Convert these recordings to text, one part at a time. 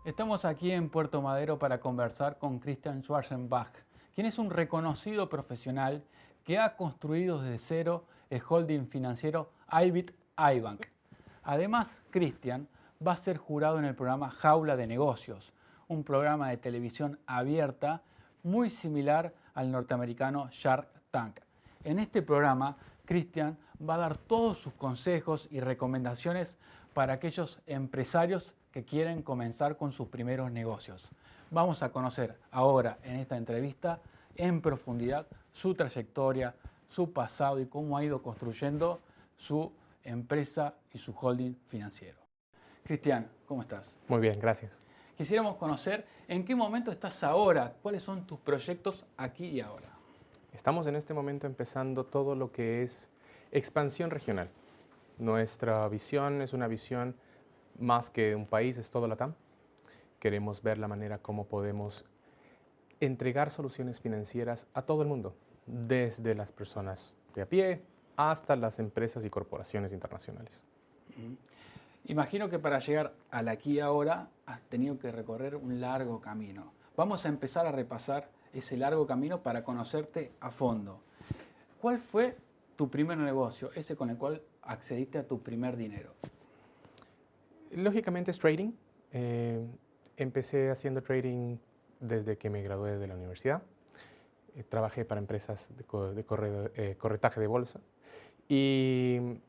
Estamos aquí en Puerto Madero para conversar con Christian Schwarzenbach, quien es un reconocido profesional que ha construido desde cero el holding financiero iBit iBank. Además, Christian va a ser jurado en el programa Jaula de Negocios, un programa de televisión abierta muy similar al norteamericano Shark Tank. En este programa, Christian va a dar todos sus consejos y recomendaciones para aquellos empresarios que quieren comenzar con sus primeros negocios. Vamos a conocer ahora en esta entrevista en profundidad su trayectoria, su pasado y cómo ha ido construyendo su empresa y su holding financiero. Cristian, ¿cómo estás? Muy bien, gracias. Quisiéramos conocer en qué momento estás ahora, cuáles son tus proyectos aquí y ahora. Estamos en este momento empezando todo lo que es expansión regional. Nuestra visión es una visión más que un país, es todo LATAM. Queremos ver la manera como podemos entregar soluciones financieras a todo el mundo, desde las personas de a pie hasta las empresas y corporaciones internacionales. Imagino que para llegar al aquí y ahora has tenido que recorrer un largo camino. Vamos a empezar a repasar ese largo camino para conocerte a fondo. ¿Cuál fue tu primer negocio, ese con el cual accediste a tu primer dinero? Lógicamente es trading. Empecé haciendo trading desde que me gradué de la universidad. Trabajé para empresas de corretaje de bolsa. Y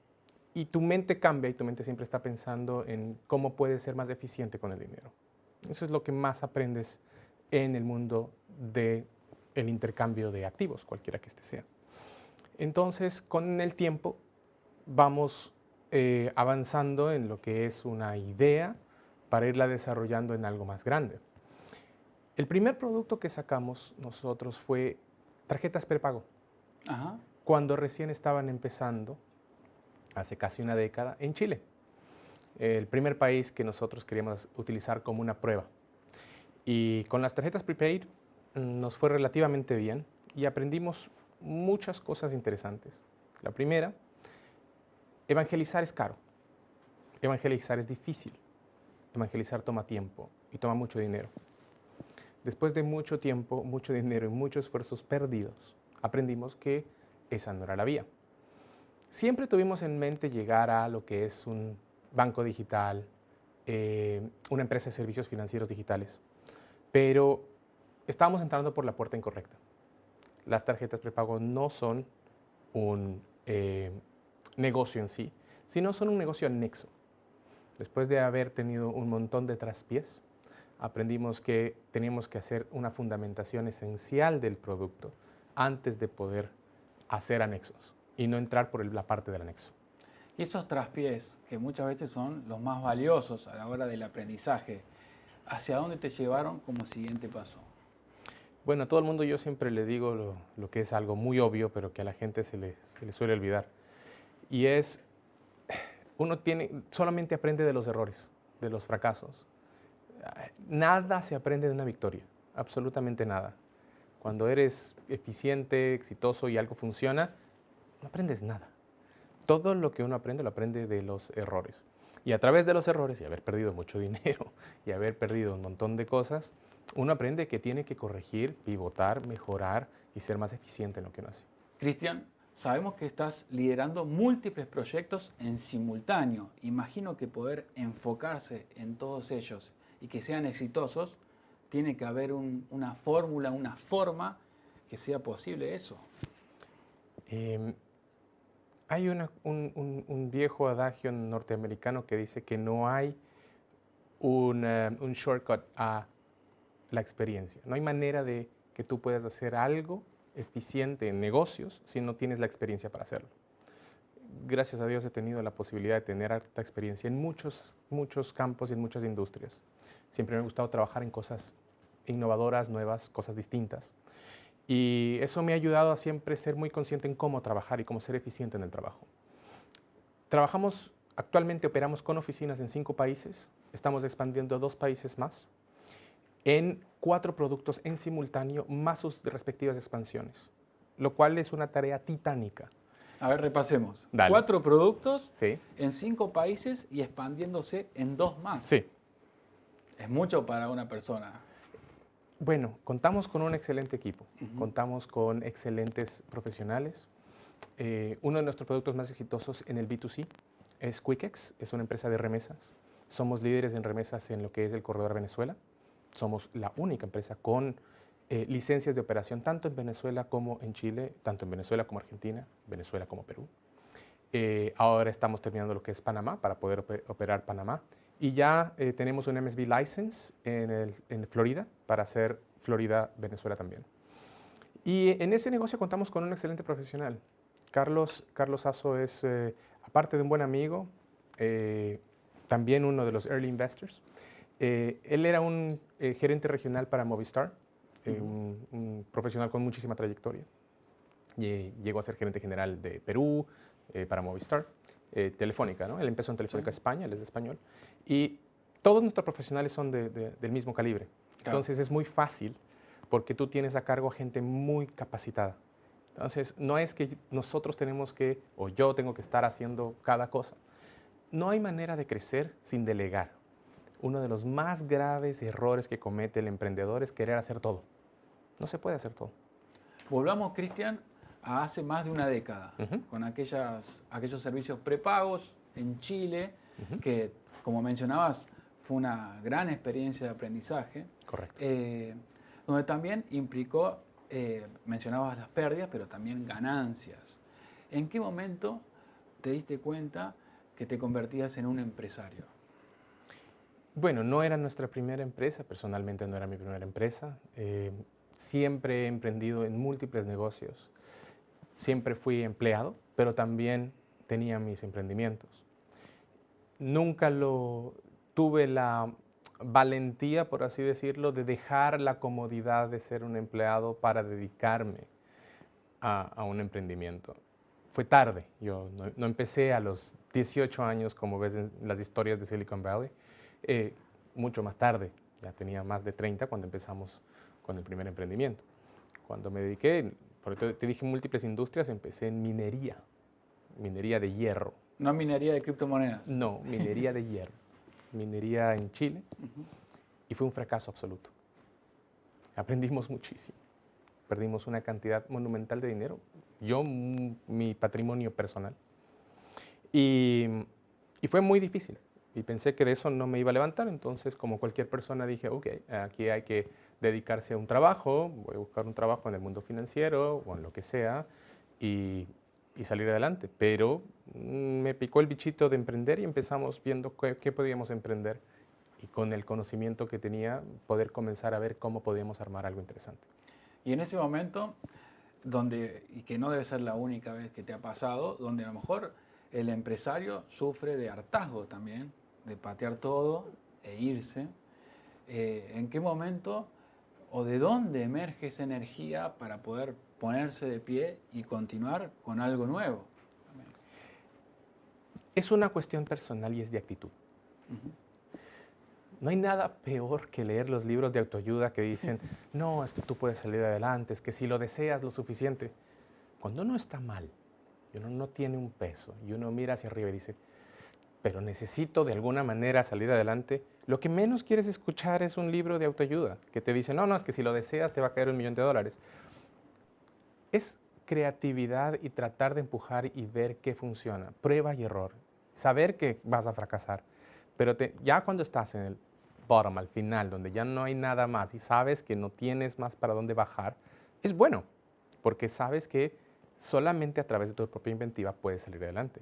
tu mente cambia y tu mente siempre está pensando en cómo puedes ser más eficiente con el dinero. Eso es lo que más aprendes en el mundo del intercambio de activos, cualquiera que este sea. Entonces, con el tiempo, vamos avanzando en lo que es una idea para irla desarrollando en algo más grande. El primer producto que sacamos nosotros fue tarjetas prepago. Ajá. Cuando recién estaban empezando, hace casi una década, en Chile. El primer país que nosotros queríamos utilizar como una prueba. Y con las tarjetas prepaid nos fue relativamente bien y aprendimos muchas cosas interesantes. La primera, evangelizar es caro. Evangelizar es difícil. Evangelizar toma tiempo y toma mucho dinero. Después de mucho tiempo, mucho dinero y muchos esfuerzos perdidos, aprendimos que esa no era la vía. Siempre tuvimos en mente llegar a lo que es un banco digital, una empresa de servicios financieros digitales, pero estábamos entrando por la puerta incorrecta. Las tarjetas prepago no son un negocio en sí, sino son un negocio anexo. Después de haber tenido un montón de traspiés, aprendimos que teníamos que hacer una fundamentación esencial del producto antes de poder hacer anexos y no entrar por la parte del anexo. Y esos traspiés, que muchas veces son los más valiosos a la hora del aprendizaje, ¿hacia dónde te llevaron como siguiente paso? Bueno, a todo el mundo yo siempre le digo lo que es algo muy obvio, pero que a la gente se le suele olvidar. Y es, solamente aprende de los errores, de los fracasos. Nada se aprende de una victoria, absolutamente nada. Cuando eres eficiente, exitoso y algo funciona, no aprendes nada. Todo lo que uno aprende, lo aprende de los errores. Y a través de los errores, y haber perdido mucho dinero, y haber perdido un montón de cosas, uno aprende que tiene que corregir, pivotar, mejorar y ser más eficiente en lo que uno hace. Cristian, sabemos que estás liderando múltiples proyectos en simultáneo. Imagino que poder enfocarse en todos ellos y que sean exitosos, tiene que haber una fórmula, una forma que sea posible eso. Hay un viejo adagio norteamericano que dice que no hay un shortcut a la experiencia. No hay manera de que tú puedas hacer algo eficiente en negocios si no tienes la experiencia para hacerlo. Gracias a Dios he tenido la posibilidad de tener harta experiencia en muchos campos y en muchas industrias. Siempre me ha gustado trabajar en cosas innovadoras, nuevas, cosas distintas. Y eso me ha ayudado a siempre ser muy consciente en cómo trabajar y cómo ser eficiente en el trabajo. Actualmente operamos con oficinas en 5 países, estamos expandiendo a 2 países más, en 4 productos en simultáneo, más sus respectivas expansiones, lo cual es una tarea titánica. A ver, repasemos. Dale. 4 productos Sí. en 5 países y expandiéndose en 2 más. Sí. Es mucho para una persona. Bueno, contamos con un excelente equipo, contamos con excelentes profesionales. Uno de nuestros productos más exitosos en el B2C es QuickX, es una empresa de remesas. Somos líderes en remesas en lo que es el corredor Venezuela. Somos la única empresa con licencias de operación tanto en Venezuela como en Chile, tanto en Venezuela como Argentina, Venezuela como Perú. Ahora estamos terminando lo que es Panamá para poder operar Panamá. Y ya tenemos un MSB license en Florida para hacer Florida, Venezuela también. Y en ese negocio contamos con un excelente profesional. Carlos Aso es, aparte de un buen amigo, también uno de los early investors. Él era un gerente regional para Movistar, un profesional con muchísima trayectoria. Llegó a ser gerente general de Perú para Movistar, Telefónica, ¿no? Él empezó en Telefónica España, él es español. Y todos nuestros profesionales son del mismo calibre. Claro. Entonces es muy fácil porque tú tienes a cargo a gente muy capacitada. Entonces no es que nosotros tenemos que, o yo tengo que estar haciendo cada cosa. No hay manera de crecer sin delegar. Uno de los más graves errores que comete el emprendedor es querer hacer todo. No se puede hacer todo. Volvamos, Cristian, a hace más de una década, con aquellos servicios prepagos en Chile, que, como mencionabas, fue una gran experiencia de aprendizaje. Correcto. Donde también implicó, mencionabas las pérdidas, pero también ganancias. ¿En qué momento te diste cuenta que te convertías en un empresario? Bueno, no era nuestra primera empresa, personalmente no era mi primera empresa. Siempre he emprendido en múltiples negocios. Siempre fui empleado, pero también tenía mis emprendimientos. Nunca tuve la valentía, por así decirlo, de dejar la comodidad de ser un empleado para dedicarme a un emprendimiento. Fue tarde, yo no empecé a los 18 años, como ves en las historias de Silicon Valley, mucho más tarde, ya tenía más de 30 cuando empezamos con el primer emprendimiento. Cuando me dediqué, porque te dije múltiples industrias, empecé en minería de hierro. ¿No minería de criptomonedas? No, minería de hierro. Minería en Chile. Y fue un fracaso absoluto. Aprendimos muchísimo. Perdimos una cantidad monumental de dinero. Yo, mi patrimonio personal. Y fue muy difícil. Y pensé que de eso no me iba a levantar. Entonces, como cualquier persona, dije, ok, aquí hay que dedicarse a un trabajo. Voy a buscar un trabajo en el mundo financiero o en lo que sea. Y salir adelante. Pero me picó el bichito de emprender y empezamos viendo qué podíamos emprender. Y con el conocimiento que tenía, poder comenzar a ver cómo podíamos armar algo interesante. Y en ese momento, y que no debe ser la única vez que te ha pasado, donde a lo mejor el empresario sufre de hartazgo también, de patear todo e irse. ¿En qué momento o de dónde emerge esa energía para poder ponerse de pie y continuar con algo nuevo? Es una cuestión personal y es de actitud. No hay nada peor que leer los libros de autoayuda que dicen, no, es que tú puedes salir adelante, es que si lo deseas lo suficiente. Cuando uno está mal y uno no tiene un peso y uno mira hacia arriba y dice, pero necesito de alguna manera salir adelante, lo que menos quieres escuchar es un libro de autoayuda que te dice, no, es que si lo deseas te va a caer $1.000.000. Es creatividad y tratar de empujar y ver qué funciona, prueba y error, saber que vas a fracasar, pero ya cuando estás en el bottom, al final, donde ya no hay nada más y sabes que no tienes más para dónde bajar, es bueno, porque sabes que solamente a través de tu propia inventiva puedes salir adelante.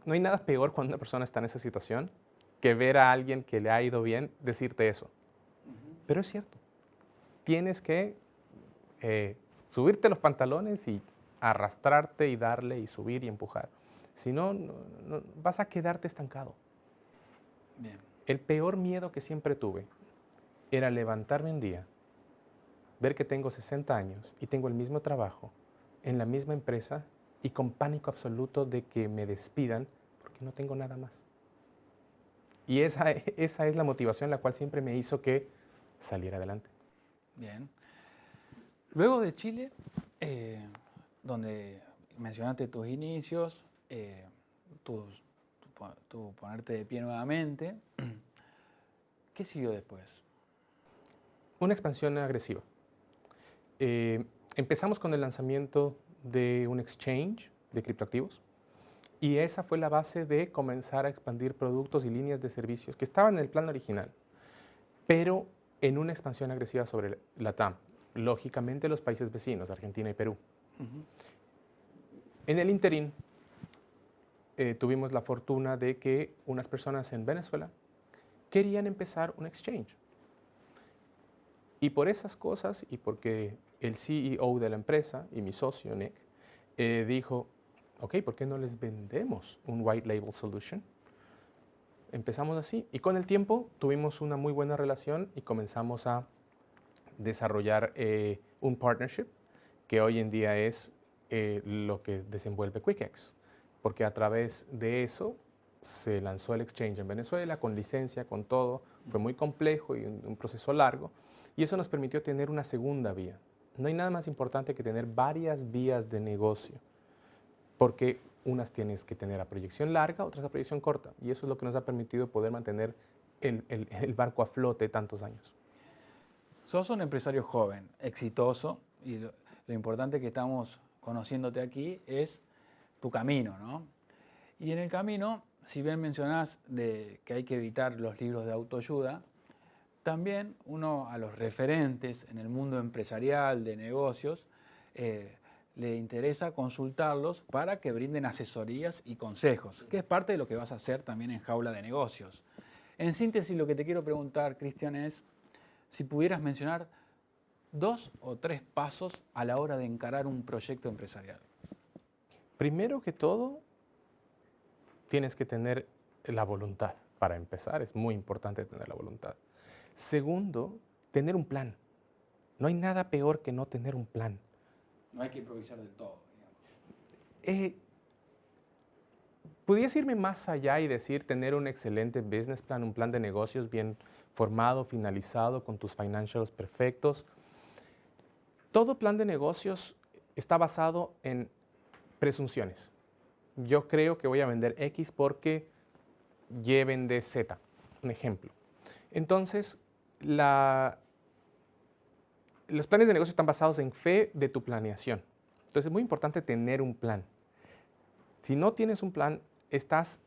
No hay nada peor cuando una persona está en esa situación que ver a alguien que le ha ido bien decirte eso. Pero es cierto, tienes que subirte los pantalones y arrastrarte y darle y subir y empujar. Si no, vas a quedarte estancado. Bien. El peor miedo que siempre tuve era levantarme un día ver que tengo 60 años y tengo el mismo trabajo en la misma empresa y con pánico absoluto de que me despidan porque no tengo nada más. Y esa es la motivación la cual siempre me hizo que saliera adelante. Bien. Luego de Chile, donde mencionaste tus inicios, tu ponerte de pie nuevamente, ¿qué siguió después? Una expansión agresiva. Empezamos con el lanzamiento de un exchange de criptoactivos y esa fue la base de comenzar a expandir productos y líneas de servicios que estaban en el plan original, pero en una expansión agresiva sobre la TAM, lógicamente los países vecinos, Argentina y Perú. En el interín, tuvimos la fortuna de que unas personas en Venezuela querían empezar un exchange. Y por esas cosas, y porque el CEO de la empresa y mi socio, Nick, dijo, ok, ¿por qué no les vendemos un white label solution? Empezamos así, y con el tiempo tuvimos una muy buena relación y comenzamos a desarrollar un partnership que hoy en día es lo que desenvuelve QuickX, porque a través de eso se lanzó el exchange en Venezuela con licencia, con todo. Fue muy complejo y un proceso largo, y eso nos permitió tener una segunda vía. No hay nada más importante que tener varias vías de negocio, porque unas tienes que tener a proyección larga, otras a proyección corta, y eso es lo que nos ha permitido poder mantener el barco a flote tantos años. Sos un empresario joven, exitoso, y lo importante que estamos conociéndote aquí es tu camino, ¿no? Y en el camino, si bien mencionás que hay que evitar los libros de autoayuda, también uno a los referentes en el mundo empresarial, de negocios, le interesa consultarlos para que brinden asesorías y consejos, que es parte de lo que vas a hacer también en Jaula de Negocios. En síntesis, lo que te quiero preguntar, Cristian, es si pudieras mencionar 2 o 3 pasos a la hora de encarar un proyecto empresarial. Primero que todo, tienes que tener la voluntad. Para empezar, es muy importante tener la voluntad. Segundo, tener un plan. No hay nada peor que no tener un plan. No hay que improvisar del todo, digamos. Pudiese irme más allá y decir tener un excelente business plan, un plan de negocios bien formado, finalizado, con tus financials perfectos. Todo plan de negocios está basado en presunciones. Yo creo que voy a vender X porque Y vende Z, un ejemplo. Entonces, los planes de negocio están basados en fe de tu planeación. Entonces, es muy importante tener un plan. Si no tienes un plan, estás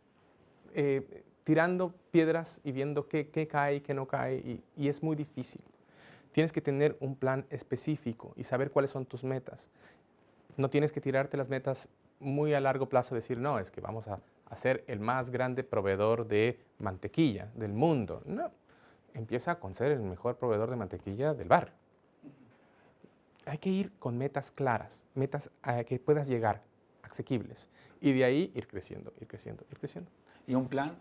tirando piedras y viendo qué cae y qué no cae, y es muy difícil. Tienes que tener un plan específico y saber cuáles son tus metas. No tienes que tirarte las metas muy a largo plazo, decir, no, es que vamos a ser el más grande proveedor de mantequilla del mundo. No, empieza con ser el mejor proveedor de mantequilla del bar. Hay que ir con metas claras, metas a que puedas llegar, asequibles, y de ahí ir creciendo, ir creciendo, ir creciendo. Y un plan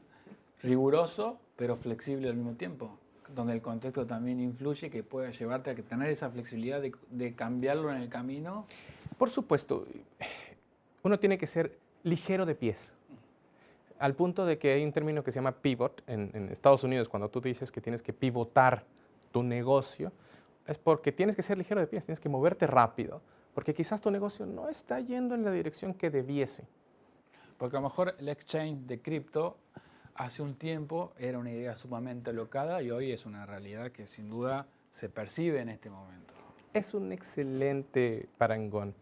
riguroso, pero flexible al mismo tiempo, donde el contexto también influye, que pueda llevarte a tener esa flexibilidad de cambiarlo en el camino. Por supuesto, uno tiene que ser ligero de pies, al punto de que hay un término que se llama pivot en Estados Unidos. Cuando tú dices que tienes que pivotar tu negocio, es porque tienes que ser ligero de pies, tienes que moverte rápido, porque quizás tu negocio no está yendo en la dirección que debiese. Porque a lo mejor el exchange de cripto hace un tiempo era una idea sumamente alocada y hoy es una realidad que sin duda se percibe en este momento. Es un excelente parangón.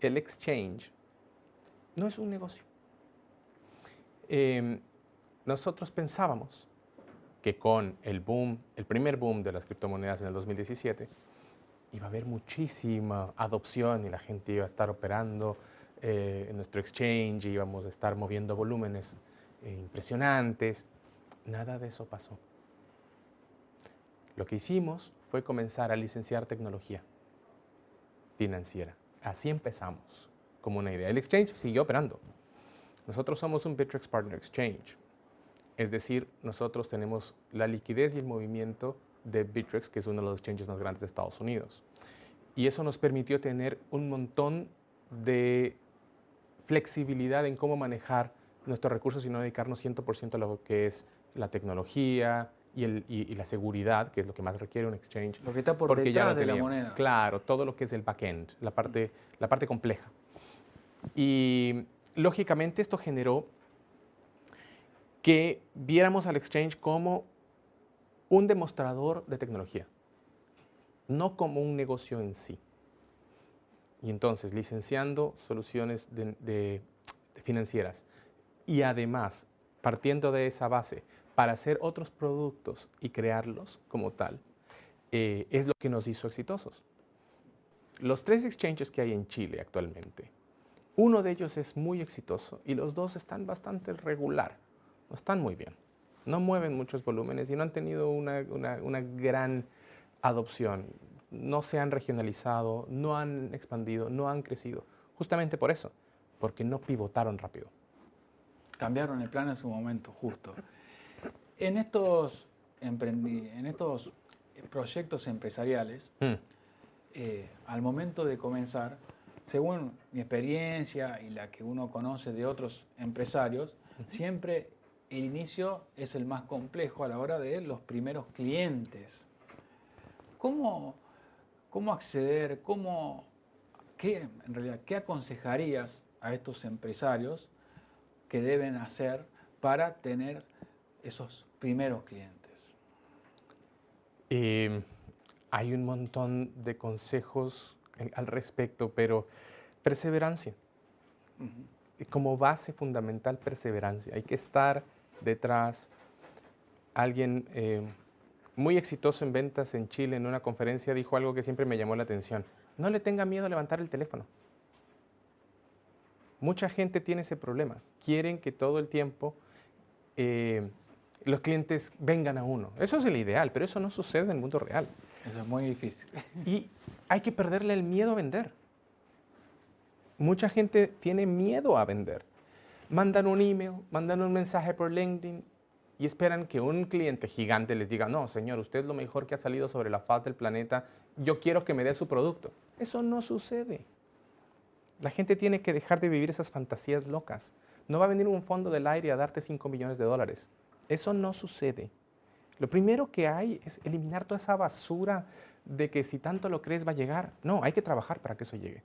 El exchange no es un negocio. Nosotros pensábamos que con el boom, el primer boom de las criptomonedas en el 2017, iba a haber muchísima adopción y la gente iba a estar operando en nuestro exchange, y íbamos a estar moviendo volúmenes impresionantes. Nada de eso pasó. Lo que hicimos fue comenzar a licenciar tecnología financiera. Así empezamos, como una idea. El exchange siguió operando. Nosotros somos un Bittrex Partner Exchange. Es decir, nosotros tenemos la liquidez y el movimiento de Bittrex, que es uno de los exchanges más grandes de Estados Unidos. Y eso nos permitió tener un montón de flexibilidad en cómo manejar nuestros recursos y no dedicarnos 100% a lo que es la tecnología y la seguridad, que es lo que más requiere un exchange. Lo que está por porque ya detrás lo de la teníamos. moneda. Claro, todo lo que es el backend, la parte compleja. Y lógicamente esto generó que viéramos al exchange como un demostrador de tecnología, no como un negocio en sí. Y entonces, licenciando soluciones financieras y además partiendo de esa base para hacer otros productos y crearlos como tal, es lo que nos hizo exitosos. Los 3 exchanges que hay en Chile actualmente, uno de ellos es muy exitoso y los 2 están bastante regular, no están muy bien, no mueven muchos volúmenes y no han tenido una gran adopción, no se han regionalizado, no han expandido, no han crecido, justamente por eso, porque no pivotaron rápido. Cambiaron el plan en su momento, justo. En estos proyectos empresariales, al momento de comenzar, según mi experiencia y la que uno conoce de otros empresarios, siempre el inicio es el más complejo a la hora de los primeros clientes. ¿Cómo acceder, qué aconsejarías a estos empresarios que deben hacer para tener esos primeros clientes? Hay un montón de consejos al respecto, pero perseverancia. Como base fundamental, perseverancia. Hay que estar detrás. Alguien muy exitoso en ventas en Chile, en una conferencia, dijo algo que siempre me llamó la atención. No le tenga miedo a levantar el teléfono. Mucha gente tiene ese problema. Quieren que todo el tiempo los clientes vengan a uno. Eso es el ideal, pero eso no sucede en el mundo real. Eso es muy difícil. Y hay que perderle el miedo a vender. Mucha gente tiene miedo a vender. Mandan un email, mandan un mensaje por LinkedIn y esperan que un cliente gigante les diga, no, señor, usted es lo mejor que ha salido sobre la faz del planeta, yo quiero que me dé su producto. Eso no sucede. La gente tiene que dejar de vivir esas fantasías locas. No va a venir un fondo del aire a darte $5 millones. Eso no sucede. Lo primero que hay es eliminar toda esa basura de que si tanto lo crees va a llegar. No, hay que trabajar para que eso llegue.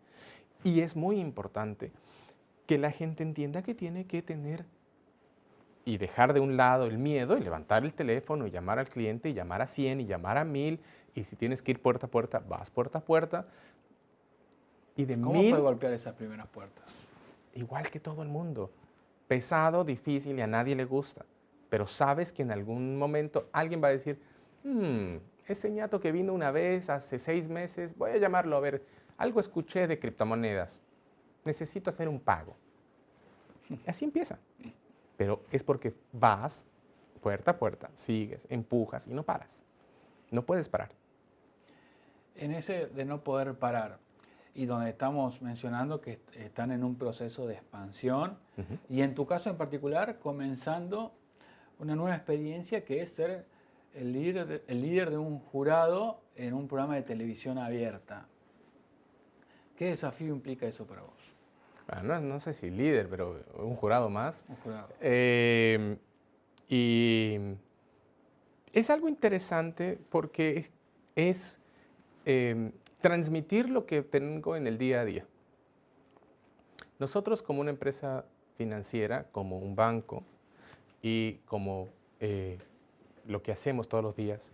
Y es muy importante que la gente entienda que tiene que tener y dejar de un lado el miedo y levantar el teléfono y llamar al cliente y llamar a 100 y llamar a 1000 y si tienes que ir puerta a puerta, vas puerta a puerta. Y de ¿Cómo 1000, fue golpear esas primeras puertas? igual que todo el mundo. Pesado, difícil y a nadie le gusta. Pero sabes que en algún momento alguien va a decir, ese ñato que vino una vez hace 6 meses, voy a llamarlo a ver, algo escuché de criptomonedas, necesito hacer un pago. Y así empieza. Pero es porque vas puerta a puerta, sigues, empujas y no paras. No puedes parar. En ese de no poder parar y donde estamos mencionando que están en un proceso de expansión y en tu caso en particular comenzando una nueva experiencia que es ser el líder de un jurado en un programa de televisión abierta. ¿Qué desafío implica eso para vos? No sé si líder, pero un jurado más. Un jurado. Y es algo interesante porque es transmitir lo que tengo en el día a día. Nosotros como una empresa financiera, como un banco y como lo que hacemos todos los días,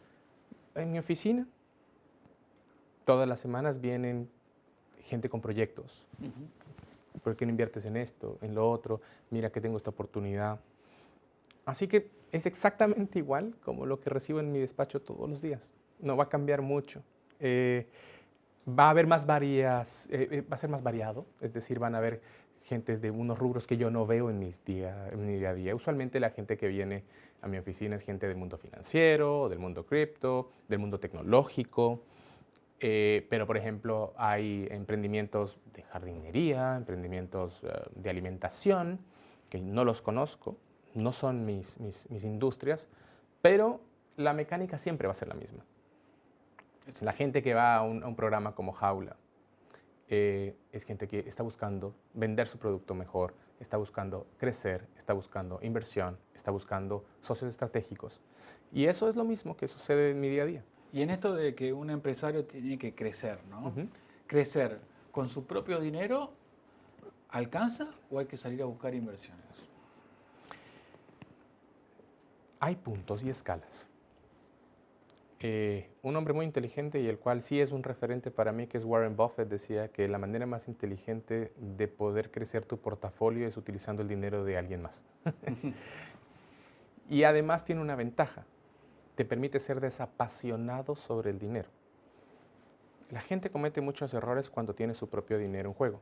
en mi oficina, todas las semanas vienen gente con proyectos. ¿Por qué no inviertes en esto, en lo otro? Mira que tengo esta oportunidad. Así que es exactamente igual como lo que recibo en mi despacho todos los días. No va a cambiar mucho. Va a haber va a ser más variado, es decir, van a haber gentes de unos rubros que yo no veo en mi día a día. Usualmente la gente que viene a mi oficina es gente del mundo financiero, del mundo cripto, del mundo tecnológico, pero por ejemplo hay emprendimientos de jardinería, emprendimientos de alimentación, que no los conozco, no son mis industrias, pero la mecánica siempre va a ser la misma. La gente que va a un programa como Jaula es gente que está buscando vender su producto mejor, está buscando crecer, está buscando inversión, está buscando socios estratégicos. Y eso es lo mismo que sucede en mi día a día. Y en esto de que un empresario tiene que crecer, ¿no? Ujú. Crecer con su propio dinero, ¿alcanza o hay que salir a buscar inversiones? Hay puntos y escalas. Un hombre muy inteligente y el cual sí es un referente para mí, que es Warren Buffett, decía que la manera más inteligente de poder crecer tu portafolio es utilizando el dinero de alguien más. Y además tiene una ventaja, te permite ser desapasionado sobre el dinero. La gente comete muchos errores cuando tiene su propio dinero en juego,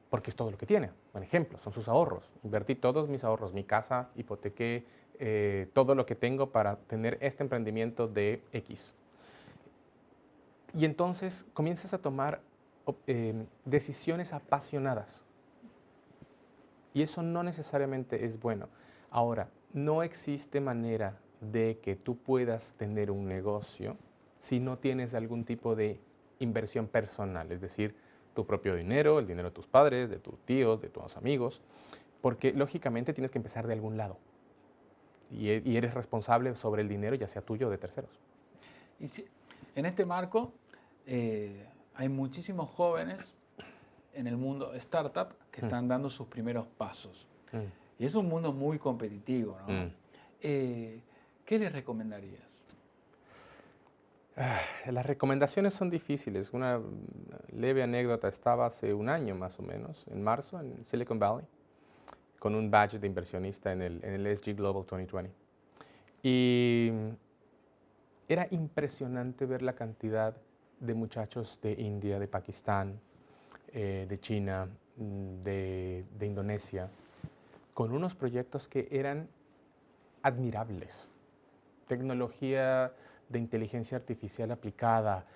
porque es todo lo que tiene. Un ejemplo, son sus ahorros. Invertí todos mis ahorros, mi casa, hipotequé todo lo que tengo para tener este emprendimiento de X. Y entonces comienzas a tomar decisiones apasionadas. Y eso no necesariamente es bueno. Ahora, no existe manera de que tú puedas tener un negocio si no tienes algún tipo de inversión personal, es decir, tu propio dinero, el dinero de tus padres, de tus tíos, de tus amigos, porque lógicamente tienes que empezar de algún lado y eres responsable sobre el dinero, ya sea tuyo o de terceros. Y en este marco hay muchísimos jóvenes en el mundo startup que están dando sus primeros pasos. Y es un mundo muy competitivo, ¿no? ¿Qué les recomendarías? Las recomendaciones son difíciles. Una leve anécdota, estaba hace un año más o menos, en marzo, en Silicon Valley, con un badge de inversionista en el SG Global 2020. Y era impresionante ver la cantidad de muchachos de India, de Pakistán, de China, de Indonesia, con unos proyectos que eran admirables. Tecnología de inteligencia artificial aplicada,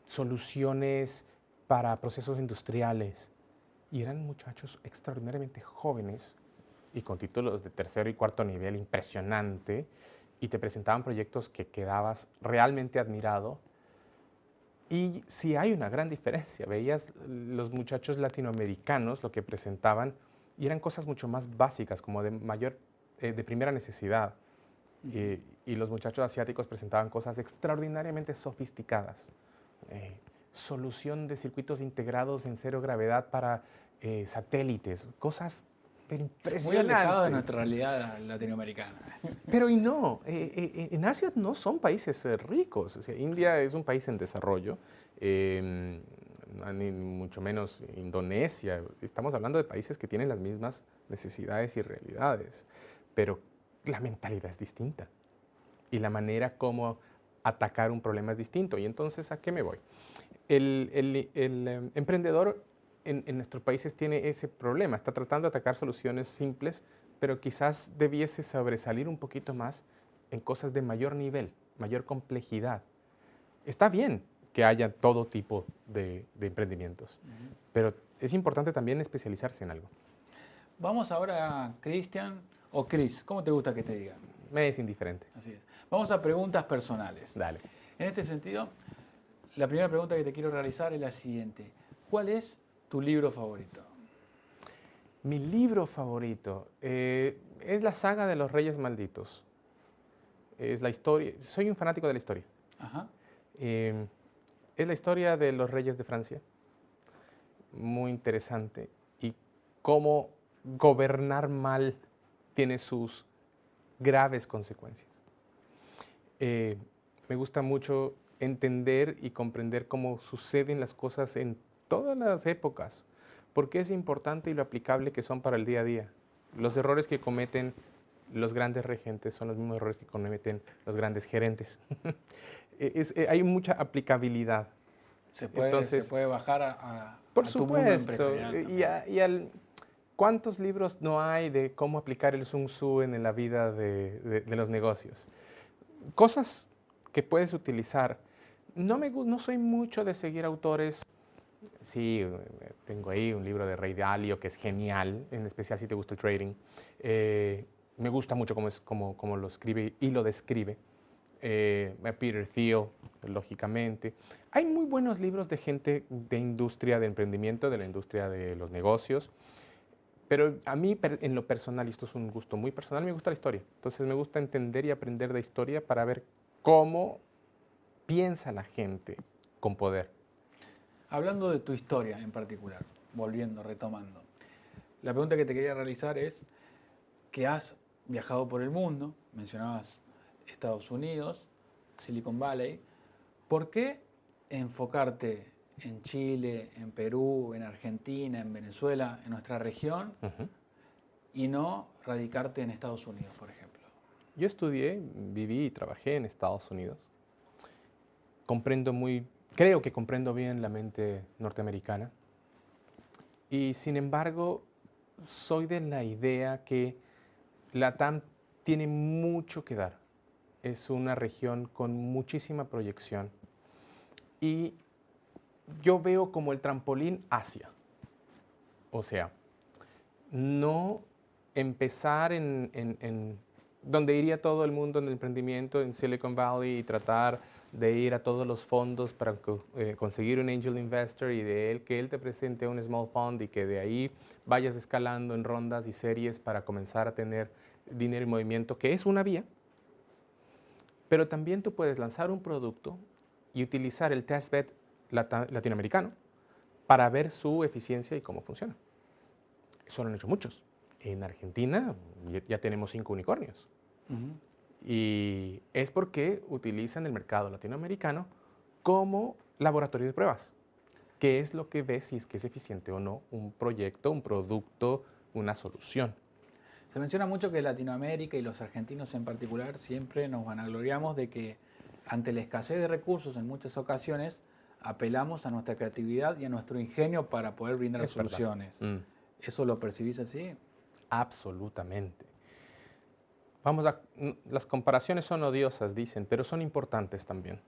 soluciones para procesos industriales. Y eran muchachos extraordinariamente jóvenes y con títulos de tercero y cuarto nivel impresionante, y te presentaban proyectos que quedabas realmente admirado. Y sí hay una gran diferencia. Veías los muchachos latinoamericanos lo que presentaban y eran cosas mucho más básicas, como de primera necesidad. Y los muchachos asiáticos presentaban cosas extraordinariamente sofisticadas. Solución de circuitos integrados en cero gravedad para satélites, cosas pero impresionantes. Muy alejado de nuestra realidad latinoamericana. Pero y no, en Asia no son países ricos. O sea, India es un país en desarrollo, ni mucho menos Indonesia. Estamos hablando de países que tienen las mismas necesidades y realidades, pero la mentalidad es distinta y la manera como atacar un problema es distinto. Y entonces, ¿a qué me voy? El emprendedor en nuestros países tiene ese problema, está tratando de atacar soluciones simples, pero quizás debiese sobresalir un poquito más en cosas de mayor nivel, mayor complejidad. Está bien que haya todo tipo de emprendimientos, pero es importante también especializarse en algo. Vamos ahora a Cristian o Chris, ¿cómo te gusta que te digan? Me es indiferente. Así es. Vamos a preguntas personales. Dale. En este sentido, la primera pregunta que te quiero realizar es la siguiente. ¿Cuál es tu libro favorito? Mi libro favorito es la saga de los Reyes Malditos. Es la historia, soy un fanático de la historia. Ajá. Es la historia de los reyes de Francia, muy interesante, y cómo gobernar mal tiene sus graves consecuencias. Me gusta mucho entender y comprender cómo suceden las cosas en todas las épocas, porque es importante y lo aplicable que son para el día a día. Los errores que cometen los grandes regentes son los mismos errores que cometen los grandes gerentes. Hay mucha aplicabilidad. Se puede bajar a por tu mundo supuesto, empresarial. ¿Cuántos libros no hay de cómo aplicar el Sun Tzu en la vida de los negocios? Cosas que puedes utilizar. No soy mucho de seguir autores. Sí, tengo ahí un libro de Ray Dalio que es genial, en especial si te gusta el trading. Me gusta mucho cómo lo escribe y lo describe. Peter Thiel, lógicamente. Hay muy buenos libros de gente de industria de emprendimiento, de la industria de los negocios, pero a mí en lo personal, y esto es un gusto muy personal, me gusta la historia. Entonces me gusta entender y aprender de historia para ver cómo piensa la gente con poder. Hablando de tu historia en particular, volviendo, retomando, la pregunta que te quería realizar es que has viajado por el mundo, mencionabas Estados Unidos, Silicon Valley, ¿por qué enfocarte en Chile, en Perú, en Argentina, en Venezuela, en nuestra región, y no radicarte en Estados Unidos, por ejemplo? Yo estudié, viví y trabajé en Estados Unidos. Creo que comprendo bien la mente norteamericana. Y sin embargo, soy de la idea que LATAM tiene mucho que dar. Es una región con muchísima proyección. Y yo veo como el trampolín Asia. O sea, no empezar en donde iría todo el mundo en el emprendimiento, en Silicon Valley, y tratar de ir a todos los fondos para conseguir un angel investor y que él te presente un small fund y que de ahí vayas escalando en rondas y series para comenzar a tener dinero y movimiento, que es una vía. Pero también tú puedes lanzar un producto y utilizar el testbed latinoamericano para ver su eficiencia y cómo funciona. Eso lo han hecho muchos. En Argentina ya tenemos 5 unicornios. Y es porque utilizan el mercado latinoamericano como laboratorio de pruebas, que es lo que ves si es que es eficiente o no un proyecto, un producto, una solución. Se menciona mucho que Latinoamérica y los argentinos en particular siempre nos vanagloriamos de que ante la escasez de recursos en muchas ocasiones apelamos a nuestra creatividad y a nuestro ingenio para poder brindar soluciones. ¿Eso lo percibís así? Absolutamente. Las comparaciones son odiosas, dicen, pero son importantes también.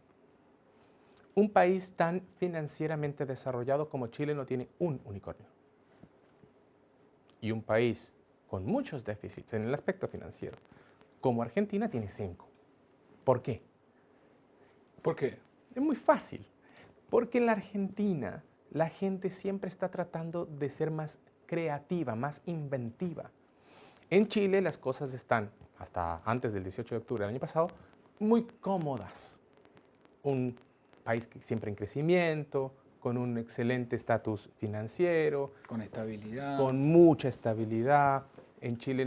Un país tan financieramente desarrollado como Chile no tiene un unicornio. Y un país con muchos déficits en el aspecto financiero, como Argentina, tiene 5. ¿Por qué? ¿Por qué? Es muy fácil. Porque en la Argentina la gente siempre está tratando de ser más creativa, más inventiva. En Chile las cosas están, hasta antes del 18 de octubre del año pasado, muy cómodas. Un país siempre en crecimiento, con un excelente estatus financiero. Con estabilidad. Con mucha estabilidad. En Chile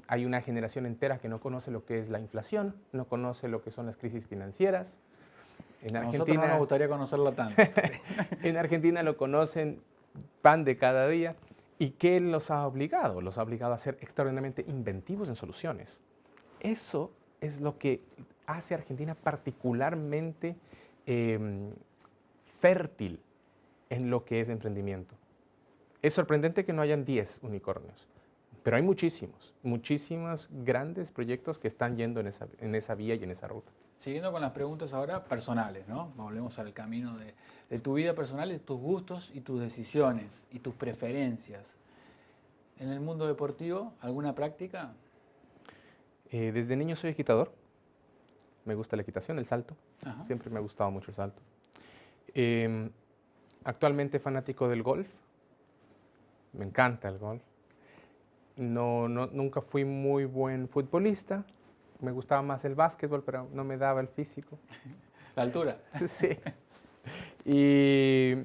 hay una generación entera que no conoce lo que es la inflación, no conoce lo que son las crisis financieras. A nosotros no nos gustaría conocerla tanto. En Argentina lo conocen pan de cada día. ¿Y qué los ha obligado? Los ha obligado a ser extraordinariamente inventivos en soluciones. Eso es lo que hace a Argentina particularmente fértil en lo que es emprendimiento. Es sorprendente que no hayan 10 unicornios, pero hay muchísimos grandes proyectos que están yendo en esa vía y en esa ruta. Siguiendo con las preguntas ahora personales, ¿no? Volvemos al camino de tu vida personal, de tus gustos y tus decisiones y tus preferencias. En el mundo deportivo, ¿alguna práctica? Desde niño soy equitador. Me gusta la equitación, el salto. Ajá. Siempre me ha gustado mucho el salto. Actualmente fanático del golf. Me encanta el golf. Nunca fui muy buen futbolista. Me gustaba más el básquetbol, pero no me daba el físico. ¿La altura? Sí. Y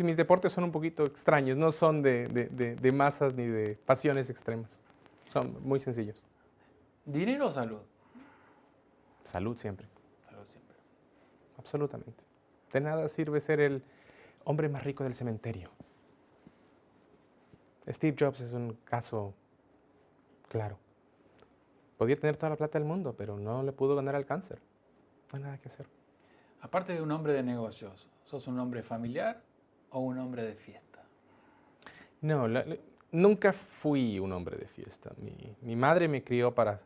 mis deportes son un poquito extraños. No son de masas ni de pasiones extremas. Son muy sencillos. ¿Dinero o salud? Salud siempre. Salud siempre. Absolutamente. De nada sirve ser el hombre más rico del cementerio. Steve Jobs es un caso claro. Podía tener toda la plata del mundo, pero no le pudo ganar al cáncer. No hay nada que hacer. Aparte de un hombre de negocios, ¿sos un hombre familiar o un hombre de fiesta? No, nunca fui un hombre de fiesta. Mi madre me crió para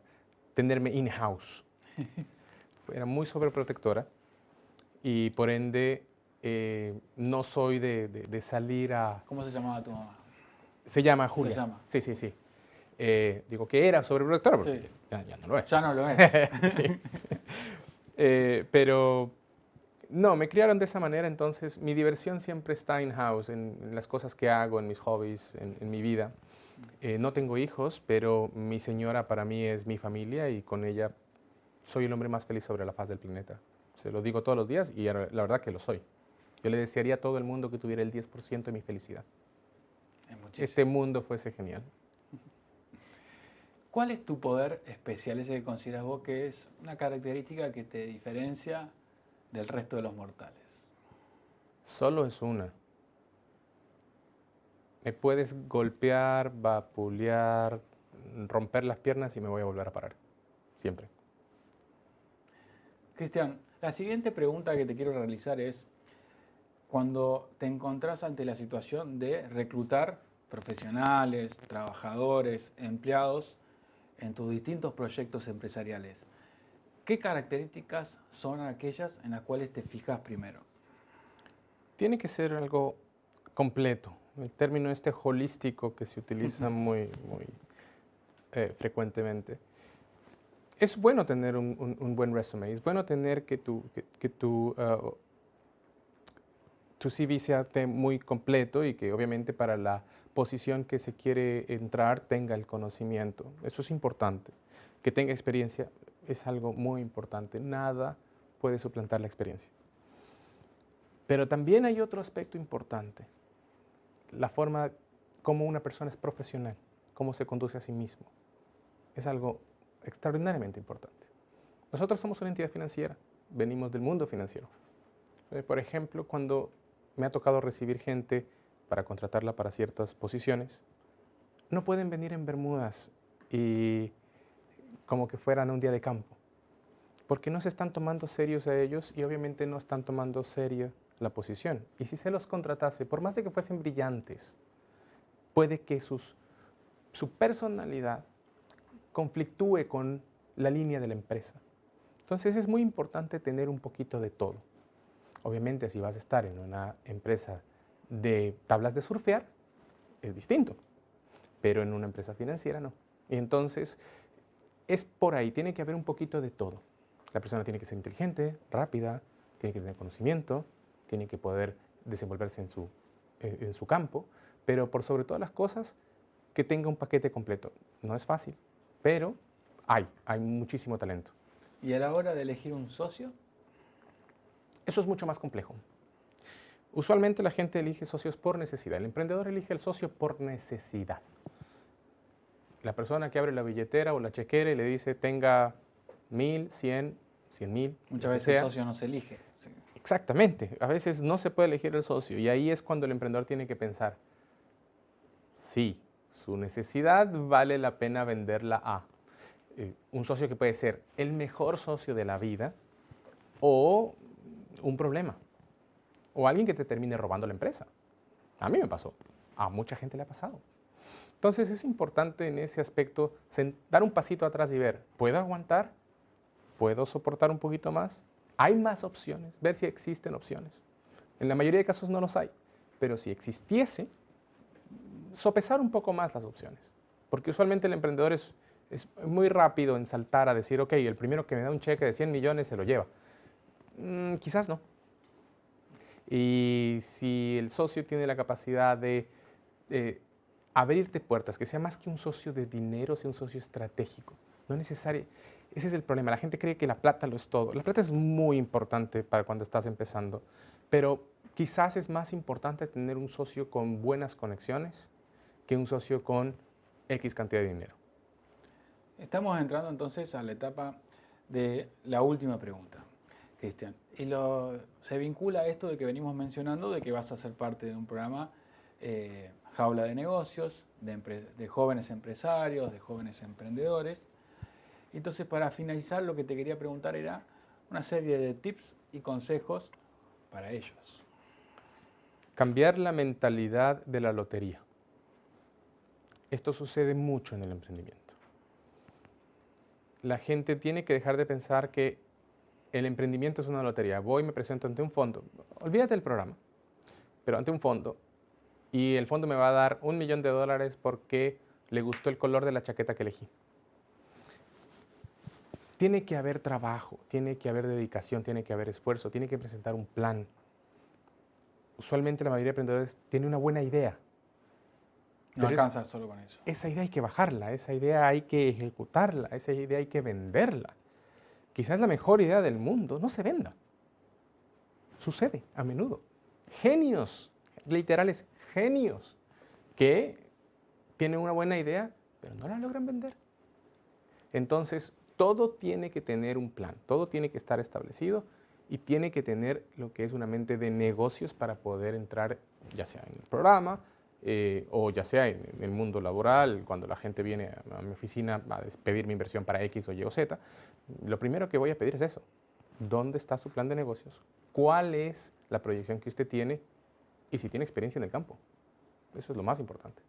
tenerme in-house. Era muy sobreprotectora y por ende no soy de salir a... ¿Cómo se llamaba tu mamá? Se llama Julia. Se llama. Sí, sí, sí. Digo que era sobreprotectora porque Sí. ya no lo es. Ya no lo es. Sí. Pero no, me criaron de esa manera, entonces mi diversión siempre está in-house, en las cosas que hago, en mis hobbies, en mi vida. No tengo hijos, pero mi señora para mí es mi familia y con ella soy el hombre más feliz sobre la faz del planeta. Se lo digo todos los días y la verdad que lo soy. Yo le desearía a todo el mundo que tuviera el 10% de mi felicidad. Este mundo fuese genial. ¿Cuál es tu poder especial, ese que consideras vos que es una característica que te diferencia del resto de los mortales? Solo es una. Me puedes golpear, vapulear, romper las piernas y me voy a volver a parar. Siempre. Cristian, la siguiente pregunta que te quiero realizar es, cuando te encontrás ante la situación de reclutar profesionales, trabajadores, empleados en tus distintos proyectos empresariales, ¿qué características son aquellas en las cuales te fijas primero? Tiene que ser algo completo. El término este holístico que se utiliza muy frecuentemente. Es bueno tener un buen resumen, es bueno tener que tu CV sea muy completo y que obviamente para la posición que se quiere entrar tenga el conocimiento. Eso es importante. Que tenga experiencia es algo muy importante. Nada puede suplantar la experiencia. Pero también hay otro aspecto importante. La forma como una persona es profesional, cómo se conduce a sí mismo. Es algo extraordinariamente importante. Nosotros somos una entidad financiera, venimos del mundo financiero. Por ejemplo, cuando me ha tocado recibir gente para contratarla para ciertas posiciones, no pueden venir en bermudas y como que fueran un día de campo, porque no se están tomando serios a ellos y obviamente no están tomando seria la posición. Y si se los contratase, por más de que fuesen brillantes, puede que su personalidad conflictúe con la línea de la empresa. Entonces es muy importante tener un poquito de todo. Obviamente, si vas a estar en una empresa de tablas de surfear, es distinto, pero en una empresa financiera no. Y entonces, es por ahí, tiene que haber un poquito de todo. La persona tiene que ser inteligente, rápida, tiene que tener conocimiento, tiene que poder desenvolverse en su campo, pero por sobre todas las cosas, que tenga un paquete completo. No es fácil, pero hay muchísimo talento. ¿Y a la hora de elegir un socio? Eso es mucho más complejo. Usualmente la gente elige socios por necesidad. El emprendedor elige el socio por necesidad. La persona que abre la billetera o la chequera y le dice tenga 1.000, 100.000. Muchas veces el socio no se elige. Sí. Exactamente. A veces no se puede elegir el socio y ahí es cuando el emprendedor tiene que pensar, sí, su necesidad vale la pena venderla a un socio que puede ser el mejor socio de la vida o un problema. O alguien que te termine robando la empresa. A mí me pasó. A mucha gente le ha pasado. Entonces es importante en ese aspecto dar un pasito atrás y ver, ¿puedo aguantar? ¿Puedo soportar un poquito más? ¿Hay más opciones? Ver si existen opciones. En la mayoría de casos no los hay. Pero si existiese, sopesar un poco más las opciones. Porque usualmente el emprendedor es muy rápido en saltar a decir, ok, el primero que me da un cheque de 100 millones se lo lleva. Quizás no. Y si el socio tiene la capacidad de abrirte puertas, que sea más que un socio de dinero, sea un socio estratégico. No es necesario. Ese es el problema. La gente cree que la plata lo es todo. La plata es muy importante para cuando estás empezando, pero quizás es más importante tener un socio con buenas conexiones que un socio con X cantidad de dinero. Estamos entrando entonces a la etapa de la última pregunta, Cristian. Y se vincula a esto de que venimos mencionando, de que vas a ser parte de un programa Jaula de Negocios, de jóvenes empresarios, de jóvenes emprendedores. Entonces, para finalizar, lo que te quería preguntar era una serie de tips y consejos para ellos. Cambiar la mentalidad de la lotería. Esto sucede mucho en el emprendimiento. La gente tiene que dejar de pensar que el emprendimiento es una lotería. Voy y me presento ante un fondo. Olvídate del programa, pero ante un fondo. Y el fondo me va a dar $1 millón porque le gustó el color de la chaqueta que elegí. Tiene que haber trabajo, tiene que haber dedicación, tiene que haber esfuerzo, tiene que presentar un plan. Usualmente la mayoría de emprendedores tiene una buena idea. No alcanza solo con eso. Esa idea hay que bajarla, esa idea hay que ejecutarla, esa idea hay que venderla. Quizás la mejor idea del mundo no se venda. Sucede a menudo. Genios, literales genios, que tienen una buena idea, pero no la logran vender. Entonces, todo tiene que tener un plan, todo tiene que estar establecido y tiene que tener lo que es una mente de negocios para poder entrar, ya sea en el programa o ya sea en el mundo laboral, cuando la gente viene a mi oficina a pedir mi inversión para X o Y o Z. Lo primero que voy a pedir es eso. ¿Dónde está su plan de negocios? ¿Cuál es la proyección que usted tiene? Y si tiene experiencia en el campo. Eso es lo más importante.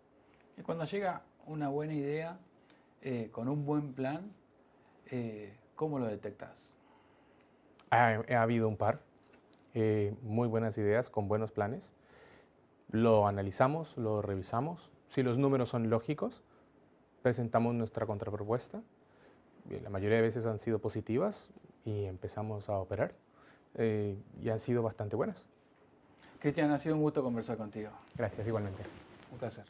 Y cuando llega una buena idea, con un buen plan, ¿cómo lo detectas? Ha habido un par, muy buenas ideas con buenos planes. Lo analizamos, lo revisamos. Si los números son lógicos, presentamos nuestra contrapropuesta. La mayoría de veces han sido positivas y empezamos a operar. Y han sido bastante buenas. Cristian, ha sido un gusto conversar contigo. Gracias, igualmente. Un placer.